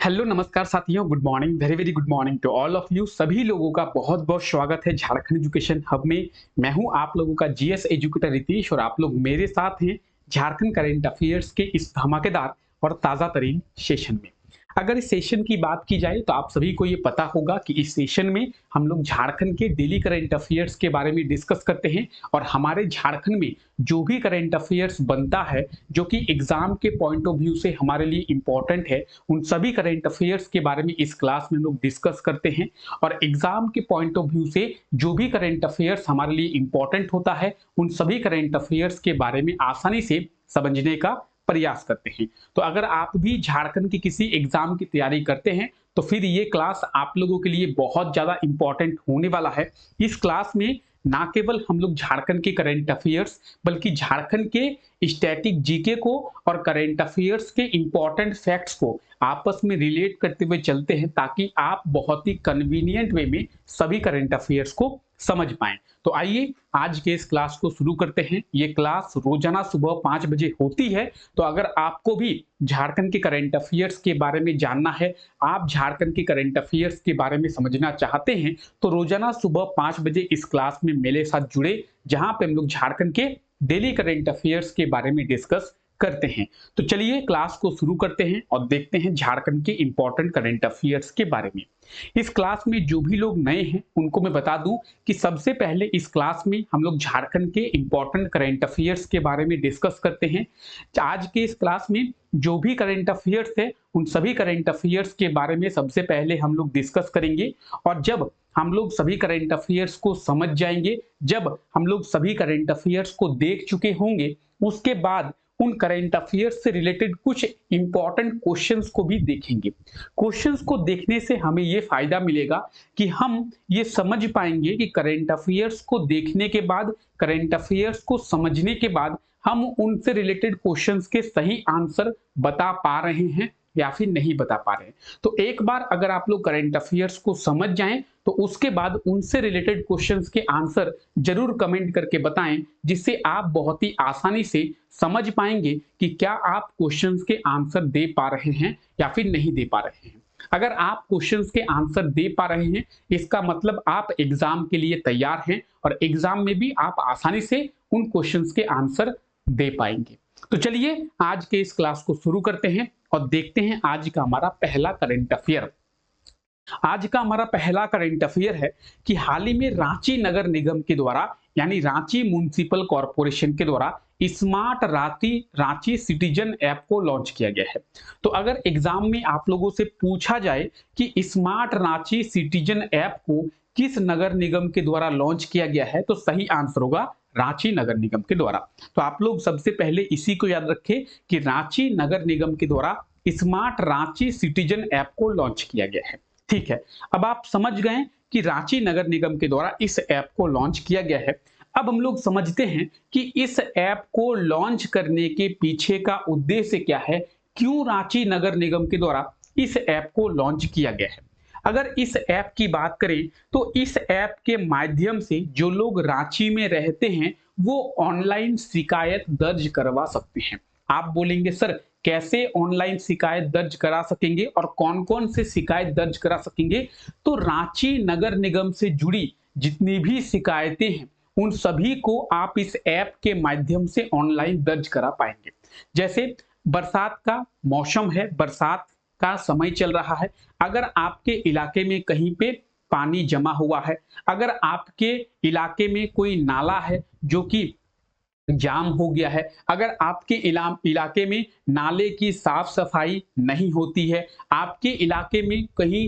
Hello नमस्कार साथियों, good morning, very very good morning to all of you. सभी लोगों का बहुत बहुत स्वागत है झारखंड एजुकेशन हब में। मैं हूं आप लोगों का जीएस एजुकेटर रितीश और आप लोग मेरे साथ हैं झारखंड करंट अफेयर्स के इस धमाकेदार और ताज़ा तरीन सेशन में। अगर इस सेशन की बात की जाए तो आप सभी को ये पता होगा कि इस सेशन में हम लोग झारखंड के डेली करंट अफेयर्स के बारे में डिस्कस करते हैं और हमारे झारखंड में जो भी करंट अफेयर्स बनता है जो कि एग्जाम के पॉइंट ऑफ व्यू से हमारे लिए इंपॉर्टेंट है, उन सभी करंट अफेयर्स के बारे में इस क्लास में हम लोग डिस्कस करते हैं। और एग्जाम के पॉइंट ऑफ व्यू से जो भी करंट अफेयर्स हमारे लिए इंपॉर्टेंट होता है, उन सभी करंट अफेयर्स के बारे में आसानी से समझने का प्रयास करते हैं। तो अगर आप भी झारखंड की किसी एग्जाम की तैयारी करते हैं तो फिर ये क्लास आप लोगों के लिए बहुत ज़्यादा इंपॉर्टेंट होने वाला है। इस क्लास में ना केवल हम लोग झारखंड के करंट अफेयर्स बल्कि झारखंड के स्टैटिक जीके को और करंट अफेयर्स के इंपॉर्टेंट फैक्ट्स को आपस में रिलेट करते हुए चलते हैं ताकि आप बहुत ही कन्वीनियंट वे में सभी करंट अफेयर्स को समझ पाएं। तो आइए आज के इस क्लास को शुरू करते हैं। ये क्लास रोजाना सुबह 5 बजे होती है। तो अगर आपको भी झारखंड के करंट अफेयर्स के बारे में जानना है, आप झारखंड के करंट अफेयर्स के बारे में समझना चाहते हैं, तो रोजाना सुबह 5 बजे इस क्लास में मेरे साथ जुड़े, जहां पे हम लोग झारखंड के डेली करंट अफेयर्स के बारे में डिस्कस करते हैं। तो चलिए क्लास को शुरू करते हैं और देखते हैं झारखंड के इंपॉर्टेंट करंट अफेयर्स के बारे में। इस क्लास में जो भी लोग नए हैं उनको मैं बता दूं कि सबसे पहले इस क्लास में हम लोग झारखंड के इंपॉर्टेंट करंट अफेयर्स के बारे में डिस्कस करते हैं। आज के इस क्लास में जो भी करंट अफेयर्स है उन सभी करंट अफेयर्स के बारे में सबसे पहले हम लोग डिस्कस करेंगे। और जब हम लोग सभी करंट अफेयर्स को समझ जाएंगे, जब हम लोग सभी करंट अफेयर्स को देख चुके होंगे, उसके बाद उन करंट अफेयर्स से रिलेटेड कुछ इंपॉर्टेंट क्वेश्चंस को भी देखेंगे। क्वेश्चंस को देखने से हमें ये फायदा मिलेगा कि हम ये समझ पाएंगे कि करंट अफेयर्स को देखने के बाद, करंट अफेयर्स को समझने के बाद हम उनसे रिलेटेड क्वेश्चंस के सही आंसर बता पा रहे हैं या फिर नहीं बता पा रहे हैं। तो एक बार अगर आप लोग करंट अफेयर्स को समझ जाएं तो उसके बाद उनसे रिलेटेड क्वेश्चंस के आंसर जरूर कमेंट करके बताएं, जिससे आप बहुत ही आसानी से समझ पाएंगे कि क्या आप क्वेश्चंस के आंसर दे पा रहे हैं या फिर नहीं दे पा रहे हैं। अगर आप क्वेश्चंस के आंसर दे पा रहे हैं, इसका मतलब आप एग्जाम के लिए तैयार हैं और एग्जाम में भी आप आसानी से उन क्वेश्चंस के आंसर दे पाएंगे। तो चलिए आज के इस क्लास को शुरू करते हैं और देखते हैं आज का हमारा पहला करंट अफेयर। आज का हमारा पहला करंट अफेयर है कि हाल ही में रांची नगर निगम के द्वारा यानी रांची म्युनिसिपल कॉरपोरेशन के द्वारा स्मार्ट रांची सिटीजन ऐप को लॉन्च किया गया है। तो अगर एग्जाम में आप लोगों से पूछा जाए कि स्मार्ट रांची सिटीजन ऐप को किस नगर निगम के द्वारा लॉन्च किया गया है, तो सही आंसर होगा रांची नगर निगम के द्वारा। तो आप लोग सबसे पहले इसी को याद रखें कि रांची नगर निगम के द्वारा स्मार्ट रांची सिटीजन ऐप को लॉन्च किया गया है। ठीक है, अब आप समझ गए कि रांची नगर निगम के द्वारा इस ऐप को लॉन्च किया गया है। अब हम लोग समझते हैं कि इस ऐप को लॉन्च करने के पीछे का उद्देश्य क्या है, क्यों रांची नगर निगम के द्वारा इस ऐप को लॉन्च किया गया है। अगर इस ऐप की बात करें तो इस ऐप के माध्यम से जो लोग रांची में रहते हैं वो ऑनलाइन शिकायत दर्ज करवा सकते हैं। आप बोलेंगे सर कैसे ऑनलाइन शिकायत दर्ज करा सकेंगे और कौन कौन से शिकायत दर्ज करा सकेंगे। तो रांची नगर निगम से जुड़ी जितनी भी शिकायतें हैं उन सभी को आप इस ऐप के माध्यम से ऑनलाइन दर्ज करा पाएंगे। जैसे बरसात का मौसम है, बरसात का समय चल रहा है, अगर आपके इलाके में कहीं पे पानी जमा हुआ है, अगर आपके इलाके में कोई नाला है जो कि जाम हो गया है, अगर आपके इलाके में नाले की साफ सफाई नहीं होती है, आपके इलाके में कहीं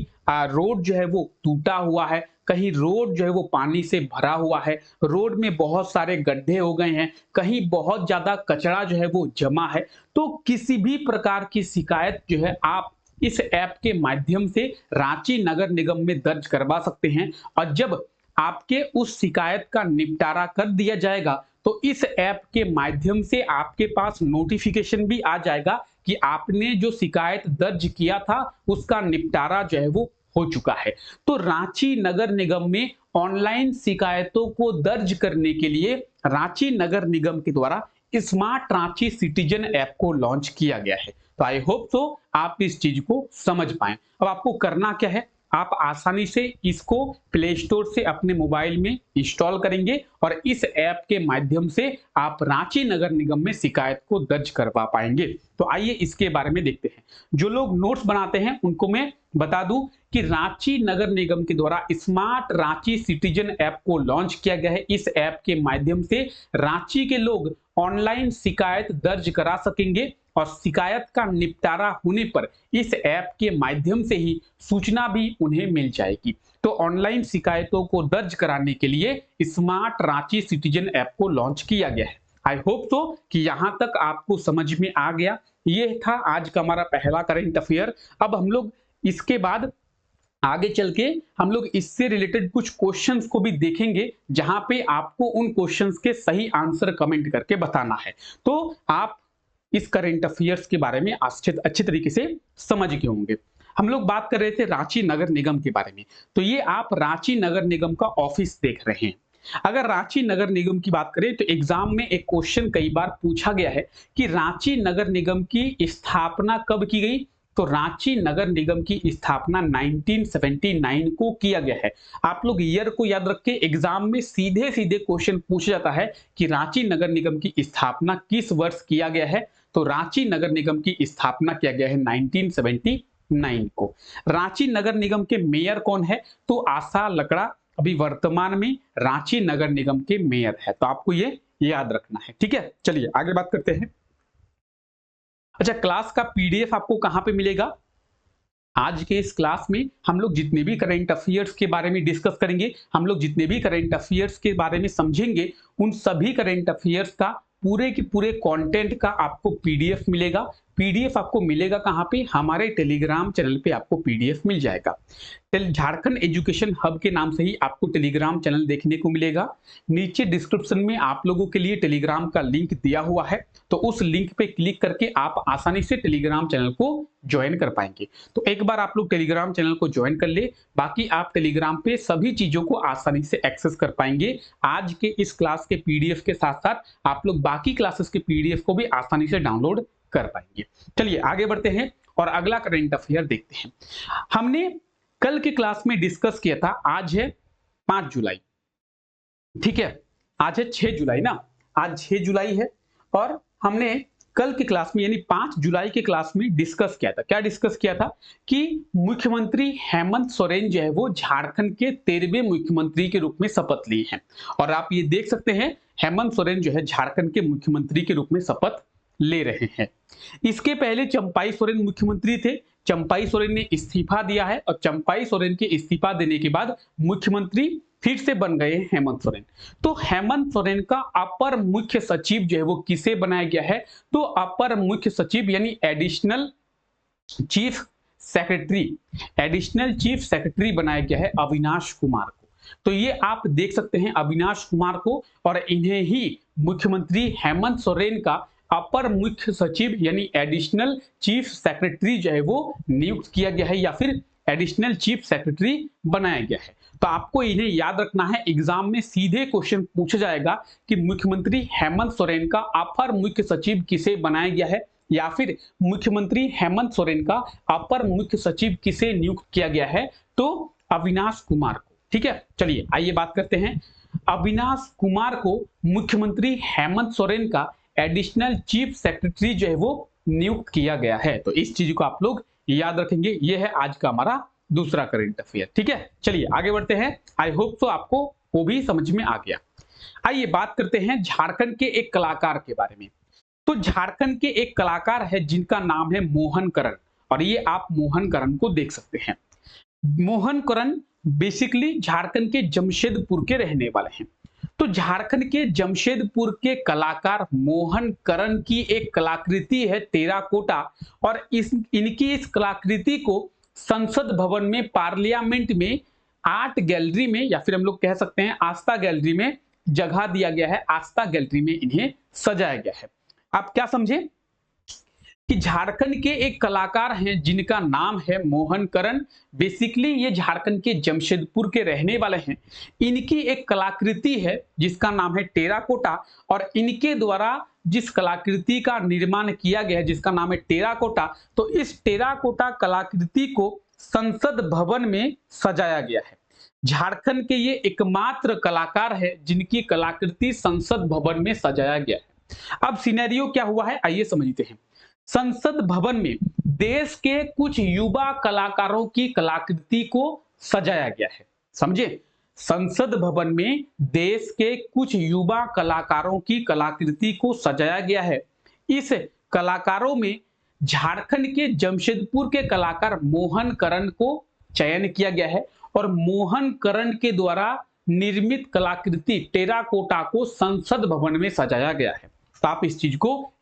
रोड जो है वो टूटा हुआ है, कहीं रोड जो है वो पानी से भरा हुआ है, रोड में बहुत सारे गड्ढे हो गए हैं, कहीं बहुत ज्यादा कचरा जो है वो जमा है, तो किसी भी प्रकार की शिकायत जो है आप इस ऐप के माध्यम से रांची नगर निगम में दर्ज करवा सकते हैं। और जब आपके उस शिकायत का निपटारा कर दिया जाएगा तो इस ऐप के माध्यम से आपके पास नोटिफिकेशन भी आ जाएगा कि आपने जो शिकायत दर्ज किया था उसका निपटारा जो है वो हो चुका है। तो रांची नगर निगम में ऑनलाइन शिकायतों को दर्ज करने के लिए रांची नगर निगम के द्वारा स्मार्ट रांची सिटीजन ऐप को लॉन्च किया गया है। तो आई होप सो आप इस चीज को समझ पाए। अब आपको करना क्या है, आप आसानी से इसको प्ले स्टोर से अपने मोबाइल में इंस्टॉल करेंगे और इस ऐप के माध्यम से आप रांची नगर निगम में शिकायत को दर्ज करवा पाएंगे। तो आइए इसके बारे में देखते हैं। जो लोग नोट्स बनाते हैं उनको मैं बता दूं कि रांची नगर निगम के द्वारा स्मार्ट रांची सिटीजन ऐप को लॉन्च किया गया है। इस ऐप के माध्यम से रांची के लोग ऑनलाइन शिकायत दर्ज करा सकेंगे और शिकायत का निपटारा होने पर इस ऐप के माध्यम से ही सूचना भी उन्हें मिल जाएगी। तो ऑनलाइन शिकायतों को दर्ज कराने के लिए स्मार्ट रांची सिटीजन ऐप को लॉन्च किया गया है। आई होप सो कि यहां तक आपको समझ में आ गया। ये था आज का हमारा पहला करंट अफेयर। अब हम लोग इसके बाद आगे चल के हम लोग इससे रिलेटेड कुछ क्वेश्चंस को भी देखेंगे, जहां पे आपको उन क्वेश्चंस के सही आंसर कमेंट करके बताना है। तो आप इस करंट अफेयर्स के बारे में अच्छे तरीके से समझ गए होंगे। हम लोग बात कर रहे थे रांची नगर निगम के बारे में। तो ये आप रांची नगर निगम का ऑफिस देख रहे हैं। अगर रांची नगर निगम की बात करें तो एग्जाम में एक क्वेश्चन कई बार पूछा गया है कि रांची नगर निगम की स्थापना कब की गई। तो रांची नगर निगम की स्थापना 1979 को किया गया है। आप लोग ईयर को याद रख के एग्जाम में सीधे सीधे क्वेश्चन पूछा जाता है कि रांची नगर निगम की स्थापना किस वर्ष किया गया है। तो रांची नगर निगम की स्थापना किया गया है 1979 को। रांची नगर निगम के मेयर कौन है? तो आशा लकड़ा अभी वर्तमान में रांची नगर निगम के मेयर है। तो आपको ये याद रखना है, ठीक है। चलिए आगे बात करते हैं। अच्छा, क्लास का पीडीएफ आपको कहां पे मिलेगा? आज के इस क्लास में हम लोग जितने भी करंट अफेयर्स के बारे में डिस्कस करेंगे, हम लोग जितने भी करंट अफेयर्स के बारे में समझेंगे, उन सभी करंट अफेयर्स का पूरे के पूरे कंटेंट का आपको पीडीएफ मिलेगा। पीडीएफ आपको मिलेगा कहां पे? हमारे टेलीग्राम चैनल पे आपको पीडीएफ मिल जाएगा। झारखंड एजुकेशन हब के नाम से ही आपको टेलीग्राम चैनल देखने को मिलेगा। नीचे डिस्क्रिप्शन में आप लोगों के लिए टेलीग्राम का लिंक दिया हुआ है, तो उस लिंक पे क्लिक करके आप आसानी से टेलीग्राम चैनल को ज्वाइन कर पाएंगे। तो एक बार आप लोग टेलीग्राम चैनल को ज्वाइन कर ले, बाकी आप टेलीग्राम पे सभी चीजों को आसानी से एक्सेस कर पाएंगे। आज के इस क्लास के पीडीएफ के साथ साथ आप लोग बाकी क्लासेस के पीडीएफ को भी आसानी से डाउनलोड कर पाएंगे। चलिए आगे बढ़ते हैं और अगला करंट अफेयर देखते हैं। हमने कल के क्लास में डिस्कस किया था, आज है 5 जुलाई, ठीक है। आज है 6 जुलाई ना, आज 6 जुलाई है और हमने कल की क्लास में यानी 5 जुलाई के क्लास में डिस्कस किया था। क्या डिस्कस किया था? कि मुख्यमंत्री हेमंत सोरेन जो है वो झारखंड के 13वें मुख्यमंत्री के रूप में शपथ लिए हैं। और आप ये देख सकते हैं हेमंत सोरेन जो है झारखंड के मुख्यमंत्री के रूप में शपथ ले रहे हैं। इसके पहले चंपाई सोरेन मुख्यमंत्री थे। चंपाई सोरेन ने इस्तीफा दिया है और चंपाई सोरेन के इस्तीफा देने के बाद मुख्यमंत्री फिर से बन गए हेमंत सोरेन। तो हेमंत सोरेन का अपर मुख्य सचिव जो है वो किसे बनाया गया है? तो अपर मुख्य सचिव यानी एडिशनल चीफ सेक्रेटरी बनाया गया है अविनाश कुमार को। तो ये आप देख सकते हैं अविनाश कुमार को, और इन्हें ही मुख्यमंत्री हेमंत सोरेन का अपर मुख्य सचिव यानी एडिशनल चीफ सेक्रेटरी जो है वो नियुक्त किया गया है या फिर एडिशनल चीफ सेक्रेटरी बनाया गया है। तो आपको इन्हें याद रखना है। एग्जाम में सीधे क्वेश्चन पूछा जाएगा कि मुख्यमंत्री हेमंत सोरेन का अपर मुख्य सचिव किसे बनाया गया है या फिर मुख्यमंत्री हेमंत सोरेन का अपर मुख्य सचिव किसे नियुक्त किया गया है? तो अविनाश कुमार को, ठीक है। चलिए आइए बात करते हैं। अविनाश कुमार को मुख्यमंत्री हेमंत सोरेन का एडिशनल चीफ सेक्रेटरी जो है वो नियुक्त किया गया है। तो इस चीज को आप लोग याद रखेंगे। ये है आज का हमारा दूसरा करंट अफेयर, ठीक है। चलिए आगे बढ़ते हैं। आई होप तो आपको वो भी समझ में आ गया। आइए बात करते हैं झारखंड के एक कलाकार के बारे में। तो झारखंड के एक कलाकार है जिनका नाम है मोहन करण, और ये आप मोहन करण को देख सकते हैं। मोहन करण बेसिकली झारखंड के जमशेदपुर के रहने वाले हैं। तो झारखंड के जमशेदपुर के कलाकार मोहन करण की एक कलाकृति है टेराकोटा, और इनकी इस कलाकृति को संसद भवन में पार्लियामेंट में आर्ट गैलरी में या फिर हम लोग कह सकते हैं आस्था गैलरी में जगह दिया गया है। आस्था गैलरी में इन्हें सजाया गया है। आप क्या समझे कि झारखंड के एक कलाकार हैं जिनका नाम है मोहन करण। बेसिकली ये झारखंड के जमशेदपुर के रहने वाले हैं। इनकी एक कलाकृति है जिसका नाम है टेराकोटा, और इनके द्वारा जिस कलाकृति का निर्माण किया गया है जिसका नाम है टेराकोटा, तो इस टेराकोटा कलाकृति को संसद भवन में सजाया गया है। झारखंड के ये एकमात्र कलाकार है जिनकी कलाकृति संसद भवन में सजाया गया है। अब सिनेरियो क्या हुआ है आइए समझते हैं। संसद भवन में देश के कुछ युवा कलाकारों की कलाकृति को सजाया गया है। समझे, संसद भवन में देश के कुछ युवा कलाकारों की कलाकृति को सजाया गया है। इस कलाकारों में झारखंड के जमशेदपुर के कलाकार मोहन करण को चयन किया गया है और मोहन करण के द्वारा निर्मित कलाकृति टेराकोटा को संसद भवन में सजाया गया है। तो आप इस चीज को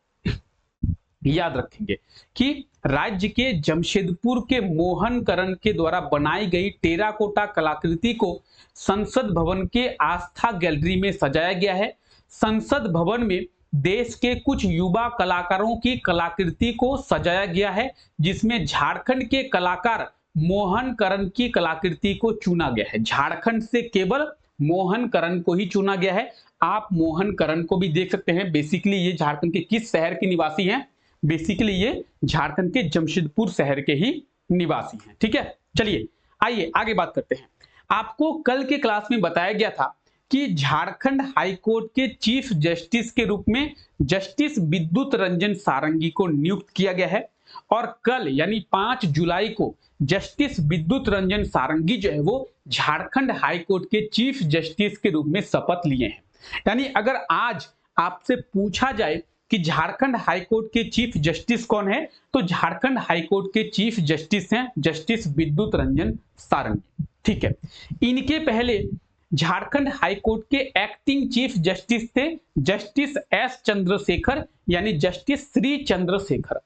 याद रखेंगे कि राज्य के जमशेदपुर के मोहन करण के द्वारा बनाई गई टेराकोटा कलाकृति को संसद भवन के आस्था गैलरी में सजाया गया है। संसद भवन में देश के कुछ युवा कलाकारों की कलाकृति को सजाया गया है जिसमें झारखंड के कलाकार मोहन करण की कलाकृति को चुना गया है। झारखंड से केवल मोहन करण को ही चुना गया है। आप मोहन करण को भी देख सकते हैं। बेसिकली ये झारखंड के किस शहर के निवासी हैं? बेसिकली ये झारखंड के जमशेदपुर शहर के ही निवासी हैं। ठीक है, चलिए आइए आगे बात करते हैं। आपको कल के क्लास में बताया गया था कि झारखंड हाईकोर्ट के चीफ जस्टिस के रूप में जस्टिस विद्युत रंजन सारंगी को नियुक्त किया गया है और कल यानी 5 जुलाई को जस्टिस विद्युत रंजन सारंगी जो है वो झारखंड हाईकोर्ट के चीफ जस्टिस के रूप में शपथ लिए हैं। यानी अगर आज आपसे पूछा जाए कि झारखंड हाईकोर्ट के चीफ जस्टिस कौन है, तो झारखंड हाईकोर्ट के चीफ जस्टिस हैं जस्टिस विद्युत रंजन सारंगी। ठीक है, इनके पहले झारखंड हाईकोर्ट के एक्टिंग चीफ जस्टिस थे जस्टिस एस चंद्रशेखर यानी justice Shri Chandrashekhar.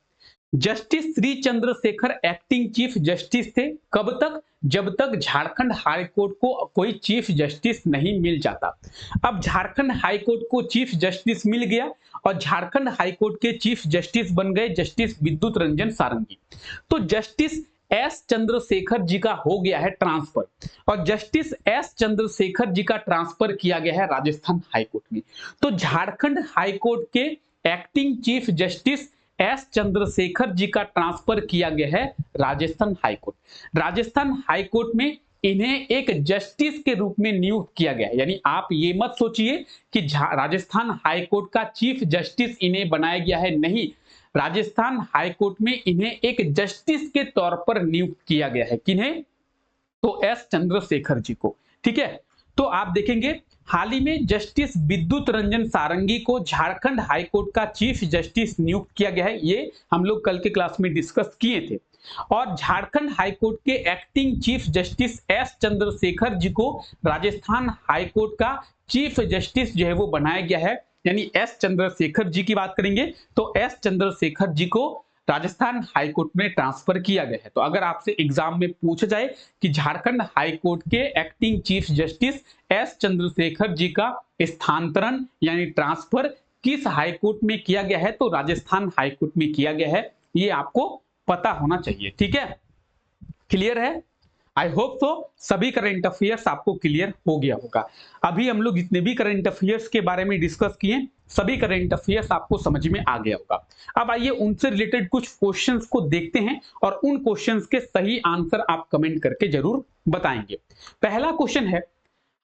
Justice Shri Chandrashekhar acting chief justice थे। कब तक? जब तक झारखंड हाईकोर्ट को कोई चीफ जस्टिस नहीं मिल जाता। अब झारखंड हाईकोर्ट को चीफ जस्टिस मिल गया और झारखंड हाईकोर्ट के चीफ जस्टिस बन गए जस्टिस विद्युत रंजन सारंगी। तो जस्टिस एस चंद्रशेखर जी का हो गया है ट्रांसफर और जस्टिस एस चंद्रशेखर जी का ट्रांसफर किया गया है राजस्थान हाईकोर्ट में। तो झारखंड हाईकोर्ट के acting chief justice S Chandrashekhar ji का ट्रांसफर किया गया है राजस्थान हाईकोर्ट। राजस्थान हाईकोर्ट में इन्हें एक जस्टिस के रूप में नियुक्त किया गया है। यानी आप ये मत सोचिए कि राजस्थान हाईकोर्ट का चीफ जस्टिस इन्हें बनाया गया है, नहीं, राजस्थान हाईकोर्ट में इन्हें एक जस्टिस के तौर पर नियुक्त किया गया है। किन्हें? तो एस चंद्रशेखर जी को। ठीक है, तो आप देखेंगे हाल ही में जस्टिस विद्युत रंजन सारंगी को झारखंड हाईकोर्ट का चीफ जस्टिस नियुक्त किया गया है। ये हम लोग कल के क्लास में डिस्कस किए थे। और झारखंड हाईकोर्ट के acting chief justice S Chandrashekhar ji को राजस्थान हाईकोर्ट का चीफ जस्टिस जो है वो बनाया गया है। यानी एस चंद्रशेखर जी की बात करेंगे तो एस चंद्रशेखर जी को राजस्थान हाईकोर्ट में ट्रांसफर किया गया है। तो अगर आपसे एग्जाम में पूछा जाए कि झारखंड हाईकोर्ट के acting chief justice S Chandrashekhar ji का स्थानांतरण यानी ट्रांसफर किस हाईकोर्ट में किया गया है, तो राजस्थान हाईकोर्ट में किया गया है। ये आपको पता होना चाहिए। ठीक है, क्लियर है? आई होप सो सभी करंट अफेयर्स आपको क्लियर हो गया होगा। अभी हम लोग जितने भी करंट अफेयर्स के बारे में डिस्कस किए सभी करंट अफेयर्स आपको समझ में आ गया होगा। अब आइए उनसे रिलेटेड कुछ क्वेश्चंस को देखते हैं और उन क्वेश्चंस के सही आंसर आप कमेंट करके जरूर बताएंगे। पहला क्वेश्चन है,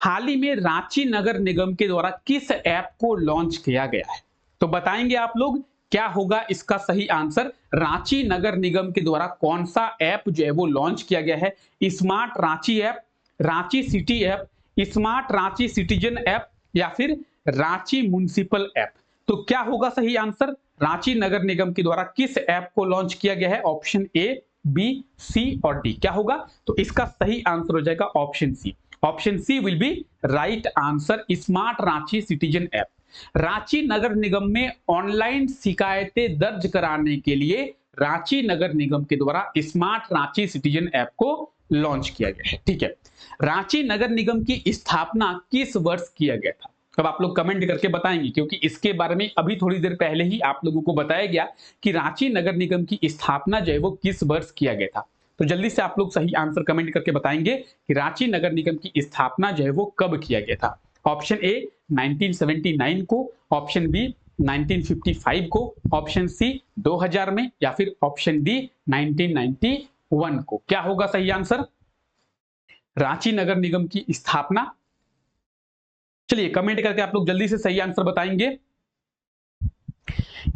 हाल ही में रांची नगर निगम के द्वारा किस ऐप को लॉन्च किया गया है? तो बताएंगे आप लोग क्या होगा इसका सही आंसर। रांची नगर निगम के द्वारा कौन सा ऐप जो है वो लॉन्च किया गया है? Smart Ranchi app, Ranchi city app, smart Ranchi citizen app या फिर रांची म्युनिसिपल ऐप। तो क्या होगा सही आंसर? रांची नगर निगम के द्वारा किस ऐप को लॉन्च किया गया है? ऑप्शन ए, बी, सी और डी। क्या होगा? तो इसका सही आंसर हो जाएगा option C. Option C will be right answer, smart Ranchi citizen app. Ranchi Nagar Nigam में ऑनलाइन शिकायतें दर्ज कराने के लिए रांची नगर निगम के द्वारा स्मार्ट रांची सिटीजन ऐप को लॉन्च किया गया है। ठीक है, रांची नगर निगम की स्थापना किस वर्ष किया गया था? अब आप लोग कमेंट करके बताएंगे क्योंकि इसके बारे में अभी थोड़ी देर पहले ही आप लोगों को बताया गया कि रांची नगर निगम की स्थापना जो है वो किस वर्ष किया गया था। तो जल्दी से आप लोग सही आंसर कमेंट करके बताएंगे कि रांची नगर निगम की स्थापना जो है वो कब किया गया था। ऑप्शन ए 1979 को, ऑप्शन बी 1955 को, ऑप्शन सी 2000 में, या फिर ऑप्शन डी 1991 को। क्या होगा सही आंसर? रांची नगर निगम की स्थापना। चलिए कमेंट करके आप लोग जल्दी से सही आंसर बताएंगे।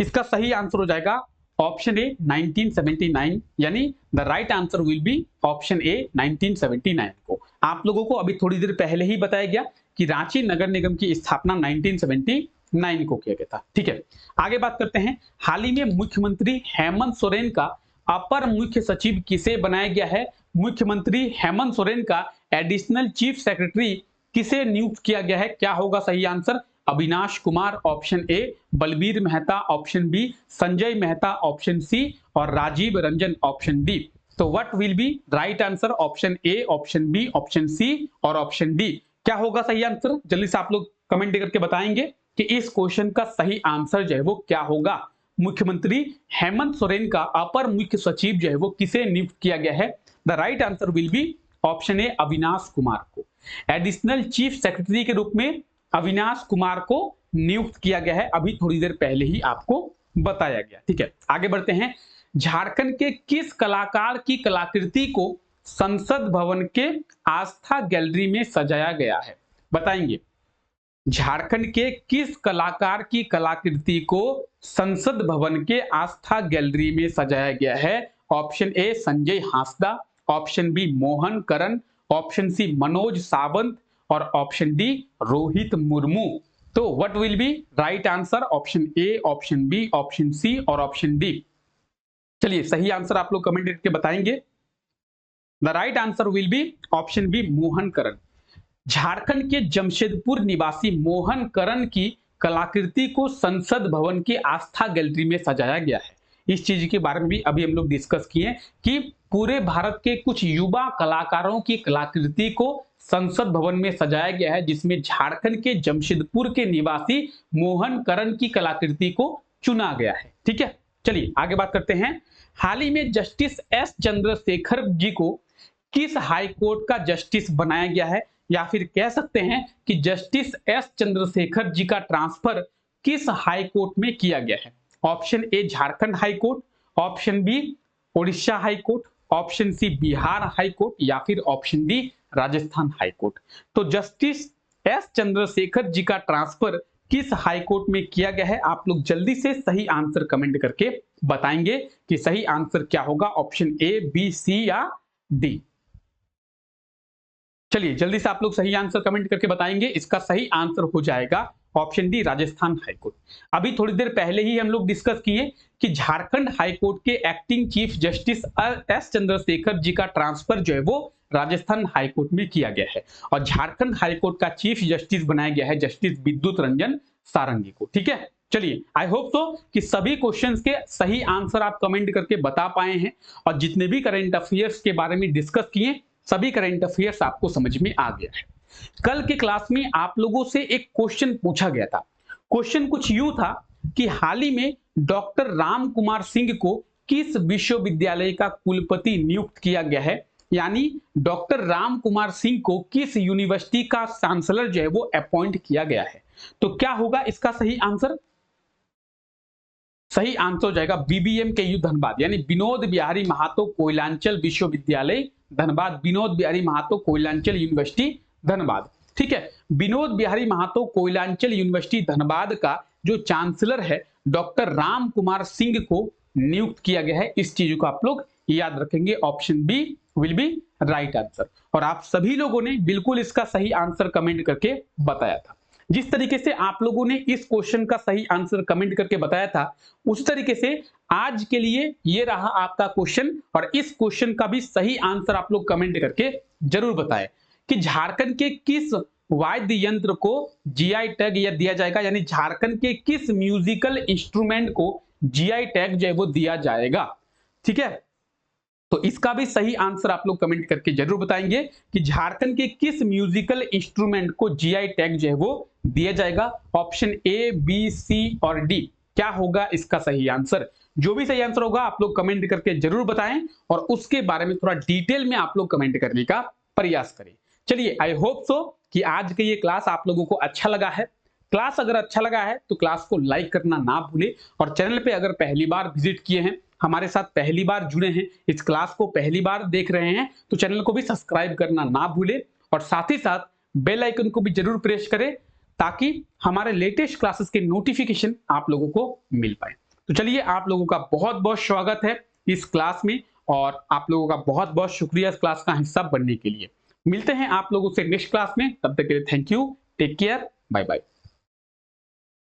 इसका सही आंसर हो जाएगा ऑप्शन ए 1979, यानी the right answer will be option ए 1979 को। आप लोगों को अभी थोड़ी देर पहले ही बताया गया कि रांची नगर निगम की स्थापना 1979 को किया गया था। ठीक है, आगे बात करते हैं। हाल ही में मुख्यमंत्री हेमंत सोरेन का अपर मुख्य सचिव किसे बनाया गया है? मुख्यमंत्री हेमंत सोरेन का एडिशनल चीफ सेक्रेटरी किसे नियुक्त किया गया है? क्या होगा सही answer? Avinash Kumar option A, Balbir Mehta option B, Sanjay Mehta option C और राजीव रंजन ऑप्शन डी। तो what will be right answer? Option A, option B, option C और ऑप्शन डी। क्या होगा सही आंसर? जल्दी से आप लोग कमेंट करके बताएंगे कि इस क्वेश्चन का सही आंसर जो है वो क्या होगा। मुख्यमंत्री हेमंत सोरेन का अपर मुख्य सचिव जो है वो किसे नियुक्त किया गया है? The right answer will be option A, Avinash Kumar को। एडिशनल चीफ सेक्रेटरी के रूप में अविनाश कुमार को नियुक्त किया गया है, अभी थोड़ी देर पहले ही आपको बताया गया। ठीक है, आगे बढ़ते हैं। झारखंड के किस कलाकार की कलाकृति को संसद भवन के आस्था गैलरी में सजाया गया है? बताएंगे। झारखंड के किस कलाकार की कलाकृति को संसद भवन के आस्था गैलरी में सजाया गया है? Option A Sanjay Hansda, option B Mohan Karan, option C Manoj Sawant और ऑप्शन डी रोहित मुर्मू। तो what will be right answer? Option A, option B, option C और ऑप्शन डी। चलिए सही आंसर आप लोग कमेंट करके बताएंगे। The right answer will be option B, Mohan Karan. Jharkhand के जमशेदपुर निवासी मोहन करन की कलाकृति को संसद भवन की आस्था गैलरी में सजाया गया है। इस चीज के बारे में भी अभी हम लोग डिस्कस किए कि पूरे भारत के कुछ युवा कलाकारों की कलाकृति को संसद भवन में सजाया गया है, जिसमें झारखंड के जमशेदपुर के निवासी मोहन करन की कलाकृति को चुना गया है। ठीक है, चलिए आगे बात करते हैं। हाल ही में जस्टिस एस चंद्रशेखर जी को किस हाई कोर्ट का जस्टिस बनाया गया है? या फिर कह सकते हैं कि जस्टिस एस चंद्रशेखर जी का ट्रांसफर किस हाई कोर्ट में किया गया है? Option A Jharkhand high court, option B Orissa high court, option C Bihar high court या फिर option D Rajasthan high court. तो जस्टिस एस चंद्रशेखर जी का ट्रांसफर किस हाई कोर्ट में किया गया है? आप लोग जल्दी से सही आंसर कमेंट करके बताएंगे कि सही आंसर क्या होगा, ऑप्शन ए, बी, सी या डी। चलिए जल्दी से आप लोग सही आंसर कमेंट करके बताएंगे। इसका सही आंसर हो जाएगा ऑप्शन डी, राजस्थान हाईकोर्ट। अभी थोड़ी देर पहले ही हम लोग डिस्कस किए कि झारखंड हाईकोर्ट के acting chief justice S Chandrashekhar ji का ट्रांसफर जो है वो राजस्थान हाईकोर्ट में किया गया है और झारखंड हाईकोर्ट का चीफ जस्टिस बनाया गया है जस्टिस विद्युत रंजन सारंगी को। ठीक है, चलिए आई होप सो कि सभी क्वेश्चंस के सही आंसर आप कमेंट करके बता पाए हैं और जितने भी करंट अफेयर्स के बारे में डिस्कस किए सभी करंट अफेयर्स आपको समझ में आ गया है। कल के क्लास में आप लोगों से एक क्वेश्चन पूछा गया था। क्वेश्चन कुछ यूं था कि हाल ही में डॉक्टर राम कुमार सिंह को किस विश्वविद्यालय का कुलपति नियुक्त किया गया है? यानी डॉक्टर राम कुमार सिंह को किस यूनिवर्सिटी का चांसलर जो है वो अपॉइंट किया गया है? तो क्या होगा इसका सही आंसर? सही आंसर हो जाएगा बीबीएम के यू धनबाद, यानी विनोद बिहारी महातो कोयलांचल विश्वविद्यालय धनबाद, विनोद बिहारी महातो कोयलांचल यूनिवर्सिटी धनबाद। ठीक है, विनोद बिहारी महातो कोयलांचल यूनिवर्सिटी धनबाद का जो चांसलर है डॉक्टर राम कुमार सिंह को नियुक्त किया गया है। इस चीज को आप लोग याद रखेंगे, option B will be right answer. और आप सभी लोगों ने बिल्कुल इसका सही आंसर कमेंट करके बताया था। जिस तरीके से आप लोगों ने इस क्वेश्चन का सही आंसर कमेंट करके बताया था उस तरीके से आज के लिए ये रहा आपका क्वेश्चन और इस क्वेश्चन का भी सही आंसर आप लोग कमेंट करके जरूर बताएं कि झारखंड के किस वाद्य यंत्र को जीआई टैग या दिया जाएगा, यानी झारखंड के किस म्यूजिकल इंस्ट्रूमेंट को जीआई टैग जो है वो दिया जाएगा। ठीक है, तो इसका भी सही आंसर आप लोग कमेंट करके जरूर बताएंगे कि झारखंड के किस म्यूजिकल इंस्ट्रूमेंट को जीआई टैग जो है वो दिया जाएगा। ऑप्शन ए, बी, सी और डी क्या होगा इसका सही आंसर? जो भी सही आंसर होगा आप लोग कमेंट करके जरूर बताएं और उसके बारे में थोड़ा डिटेल में आप लोग कमेंट करने का प्रयास करें। चलिए आई होप सो कि आज के ये क्लास आप लोगों को अच्छा लगा है। क्लास अगर अच्छा लगा है तो क्लास को लाइक करना ना भूले और चैनल पे अगर पहली बार विजिट किए हैं, हमारे साथ पहली बार जुड़े हैं, इस क्लास को पहली बार देख रहे हैं तो चैनल को भी सब्सक्राइब करना ना भूले और साथ ही साथ बेल आइकन को भी जरूर प्रेस करें ताकि हमारे लेटेस्ट क्लासेस के नोटिफिकेशन आप लोगों को मिल पाए। तो चलिए, आप लोगों का बहुत बहुत स्वागत है इस क्लास में और आप लोगों का बहुत बहुत शुक्रिया इस क्लास का हिस्सा बनने के लिए। मिलते हैं आप लोगों से नेक्स्ट क्लास में, तब तक के लिए thank you, take care, bye bye.